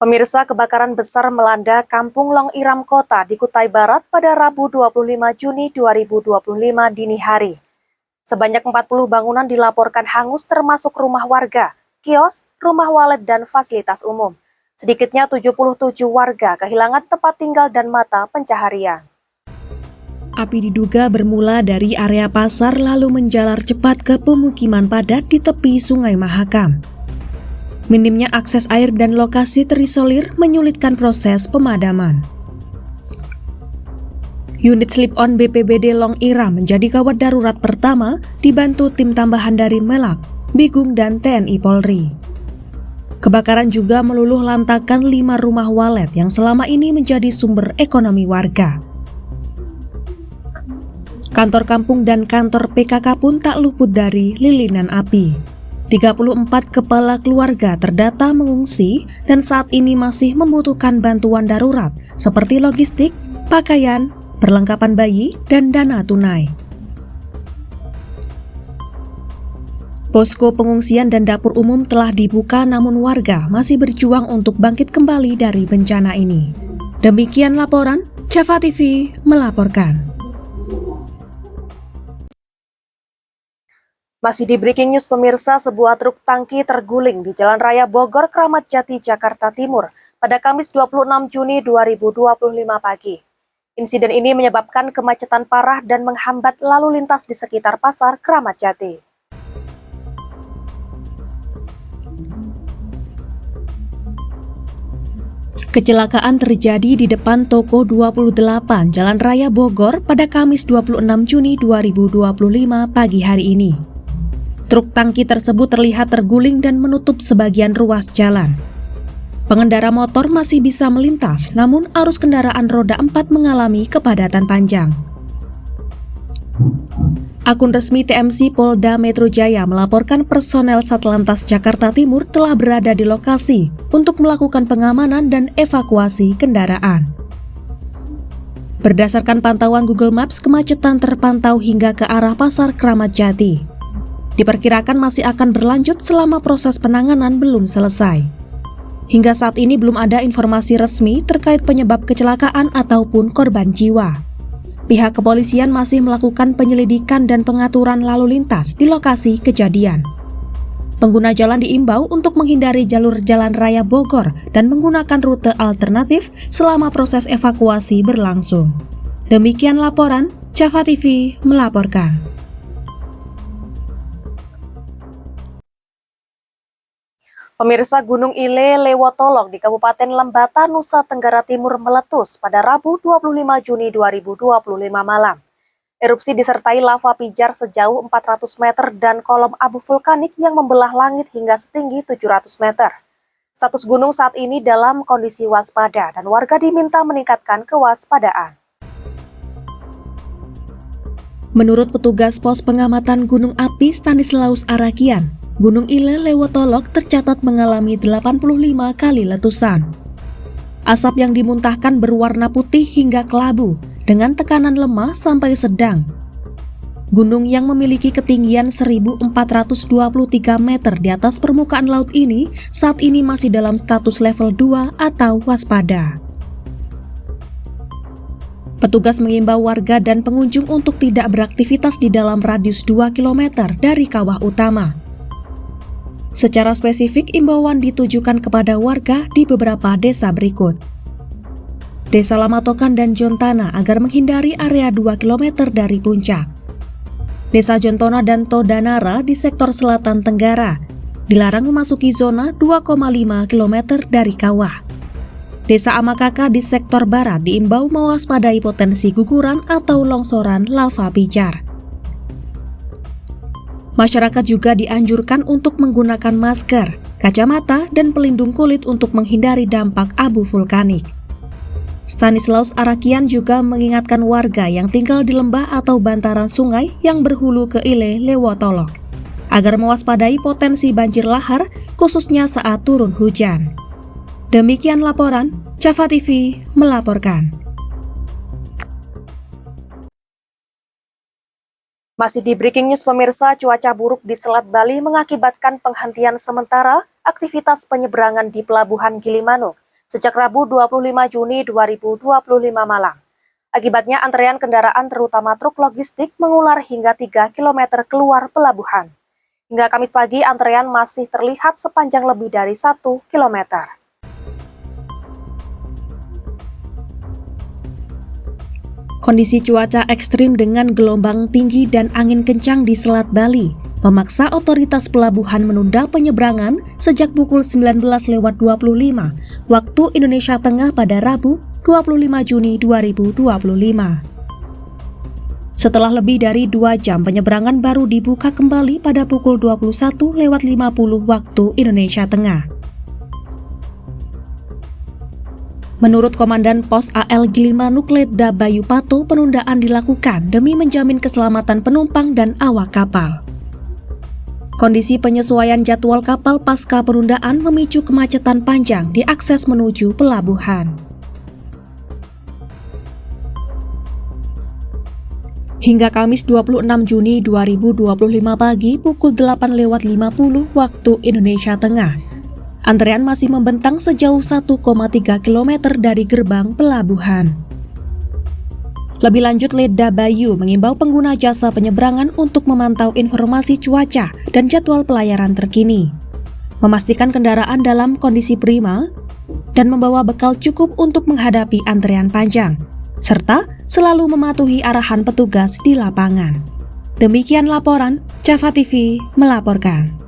Pemirsa, kebakaran besar melanda Kampung Long Iram Kota di Kutai Barat pada Rabu 25 Juni 2025 dini hari. Sebanyak 40 bangunan dilaporkan hangus termasuk rumah warga, kios, rumah walet, dan fasilitas umum. Sedikitnya 77 warga kehilangan tempat tinggal dan mata pencaharian. Api diduga bermula dari area pasar lalu menjalar cepat ke pemukiman padat di tepi Sungai Mahakam. Minimnya akses air dan lokasi terisolir menyulitkan proses pemadaman. Unit slip-on BPBD Long Iram menjadi gawat darurat pertama dibantu tim tambahan dari Melak, Bigung, dan TNI Polri. Kebakaran juga meluluh lantakan 5 rumah walet yang selama ini menjadi sumber ekonomi warga. Kantor kampung dan kantor PKK pun tak luput dari lilinan api. 34 kepala keluarga terdata mengungsi dan saat ini masih membutuhkan bantuan darurat seperti logistik, pakaian, perlengkapan bayi, dan dana tunai. Posko pengungsian dan dapur umum telah dibuka namun warga masih berjuang untuk bangkit kembali dari bencana ini. Demikian laporan, Java TV melaporkan. Masih di Breaking News pemirsa, sebuah truk tangki terguling di Jalan Raya Bogor, Kramat Jati, Jakarta Timur pada Kamis 26 Juni 2025 pagi. Insiden ini menyebabkan kemacetan parah dan menghambat lalu lintas di sekitar pasar Kramat Jati. Kecelakaan terjadi di depan toko 28 Jalan Raya Bogor pada Kamis 26 Juni 2025 pagi hari ini. Truk tangki tersebut terlihat terguling dan menutup sebagian ruas jalan. Pengendara motor masih bisa melintas, namun arus kendaraan roda 4 mengalami kepadatan panjang. Akun resmi TMC Polda Metro Jaya melaporkan personel Satlantas Jakarta Timur telah berada di lokasi untuk melakukan pengamanan dan evakuasi kendaraan. Berdasarkan pantauan Google Maps, kemacetan terpantau hingga ke arah Pasar Kramat Jati. Diperkirakan masih akan berlanjut selama proses penanganan belum selesai. Hingga saat ini belum ada informasi resmi terkait penyebab kecelakaan ataupun korban jiwa. Pihak kepolisian masih melakukan penyelidikan dan pengaturan lalu lintas di lokasi kejadian. Pengguna jalan diimbau untuk menghindari jalur Jalan Raya Bogor dan menggunakan rute alternatif selama proses evakuasi berlangsung. Demikian laporan, Java TV melaporkan. Pemirsa, Gunung Ile Lewotolok di Kabupaten Lembata, Nusa Tenggara Timur meletus pada Rabu 25 Juni 2025 malam. Erupsi disertai lava pijar sejauh 400 meter dan kolom abu vulkanik yang membelah langit hingga setinggi 700 meter. Status gunung saat ini dalam kondisi waspada dan warga diminta meningkatkan kewaspadaan. Menurut petugas pos pengamatan gunung api Stanislaus Arakian, Gunung Ile Lewotolok tercatat mengalami 85 kali letusan. Asap yang dimuntahkan berwarna putih hingga kelabu dengan tekanan lemah sampai sedang. Gunung yang memiliki ketinggian 1.423 meter di atas permukaan laut ini saat ini masih dalam status level 2 atau waspada. Petugas mengimbau warga dan pengunjung untuk tidak beraktivitas di dalam radius 2 km dari kawah utama. Secara spesifik, imbauan ditujukan kepada warga di beberapa desa berikut. Desa Lamatokan dan Jontana agar menghindari area 2 km dari puncak. Desa Jontona dan Todanara di sektor selatan Tenggara dilarang memasuki zona 2,5 km dari kawah. Desa Amakaka di sektor barat diimbau mewaspadai potensi guguran atau longsoran lava pijar. Masyarakat juga dianjurkan untuk menggunakan masker, kacamata, dan pelindung kulit untuk menghindari dampak abu vulkanik. Stanislaus Arakian juga mengingatkan warga yang tinggal di lembah atau bantaran sungai yang berhulu ke Ile Lewotolok agar mewaspadai potensi banjir lahar khususnya saat turun hujan. Demikian laporan, Java TV melaporkan. Masih di Breaking News pemirsa, cuaca buruk di Selat Bali mengakibatkan penghentian sementara aktivitas penyeberangan di Pelabuhan Gilimanuk sejak Rabu 25 Juni 2025 malam. Akibatnya antrean kendaraan terutama truk logistik mengular hingga 3 km keluar pelabuhan. Hingga Kamis pagi antrean masih terlihat sepanjang lebih dari 1 km. Kondisi cuaca ekstrim dengan gelombang tinggi dan angin kencang di Selat Bali memaksa otoritas pelabuhan menunda penyeberangan sejak pukul 19.25 waktu Indonesia Tengah pada Rabu 25 Juni 2025. Setelah lebih dari 2 jam penyeberangan baru dibuka kembali pada pukul 21.50 waktu Indonesia Tengah. Menurut Komandan Pos AL Gilima Nukleda Bayu Pato, penundaan dilakukan demi menjamin keselamatan penumpang dan awak kapal. Kondisi penyesuaian jadwal kapal pasca penundaan memicu kemacetan panjang di akses menuju pelabuhan. Hingga Kamis 26 Juni 2025 pagi pukul 8.50 waktu Indonesia Tengah, antrean masih membentang sejauh 1,3 km dari gerbang pelabuhan. Lebih lanjut, Leda Bayu mengimbau pengguna jasa penyeberangan untuk memantau informasi cuaca dan jadwal pelayaran terkini, memastikan kendaraan dalam kondisi prima, dan membawa bekal cukup untuk menghadapi antrean panjang, serta selalu mematuhi arahan petugas di lapangan. Demikian laporan, Java TV melaporkan.